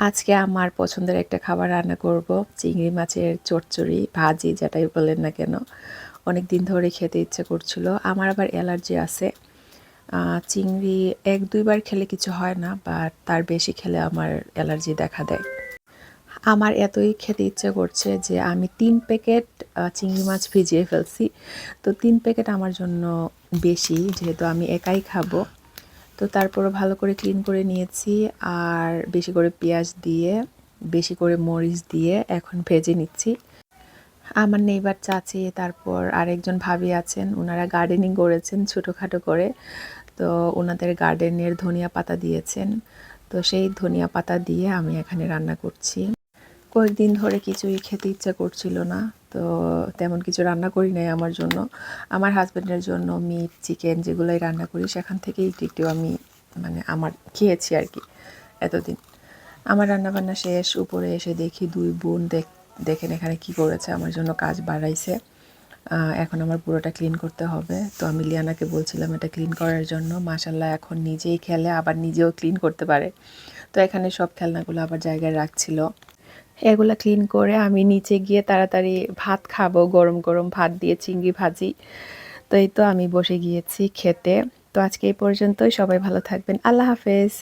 আজকে আমার পছন্দের একটা খাবার রান্না করব, চিংড়ি মাছের চচ্চড়ি ভাজি যেটাই বলেন না কেন। অনেক দিন ধরে খেতে ইচ্ছে করছিল। আমার আবার অ্যালার্জি আছে। চিংড়ি 1-2 বার খেলে কিছু হয় না, বাট তার বেশি খেলে আমার অ্যালার্জি দেখা দেয়। আমার এতই খেতে ইচ্ছে করছে যে আমি 3 প্যাকেট চিংড়ি মাছ ভিজিয়ে ফেলছি। তো 3 প্যাকেট আমার জন্য বেশি, যেহেতু আমি একাই খাবো। তো তারপরও ভালো করে ক্লিন করে নিয়েছি, আর বেশি করে পেঁয়াজ দিয়ে, বেশি করে মরিচ দিয়ে এখন ভেজে নিচ্ছি। আমার নেইবার চাচি, তারপর আরেকজন ভাবি আছেন, ওনারা গার্ডেনিং করেছেন ছোটোখাটো করে। তো ওনাদের গার্ডেনের ধনিয়া পাতা দিয়েছেন। তো সেই ধনিয়া পাতা দিয়ে আমি এখানে রান্না করছি। কয়েকদিন ধরে কিছুই খেতে ইচ্ছা করছিল না, তো তেমন কিছু রান্না করি নাই আমার জন্য। আমার হাজব্যান্ডের জন্য মিট চিকেন যেগুলোই রান্না করি সেখান থেকেই একটু একটু আমি মানে আমার খেয়েছি আর কি এতদিন। আমার রান্নাবান্না শেষ, উপরে এসে দেখি 2 বোন দেখেন এখানে কি করেছে, আমার জন্য কাজ বাড়াইছে। এখন আমার পুরোটা ক্লিন করতে হবে। তো আমি লিয়ানাকে বলছিলাম এটা ক্লিন করার জন্য। মাশাল্লাহ এখন নিজেই খেলে আবার নিজেও ক্লিন করতে পারে। তো এখানে সব খেলনাগুলো আবার জায়গায় রাখছিল। এগুলা ক্লিন করে আমি নিচে গিয়ে তাড়াতাড়ি ভাত খাবো, গরম গরম ভাত দিয়ে চিংড়ি ভাজি। তো এই তো আমি বসে গিয়েছি খেতে। তো আজকে এই পর্যন্তই, সবাই ভালো থাকবেন, আল্লাহ হাফেজ।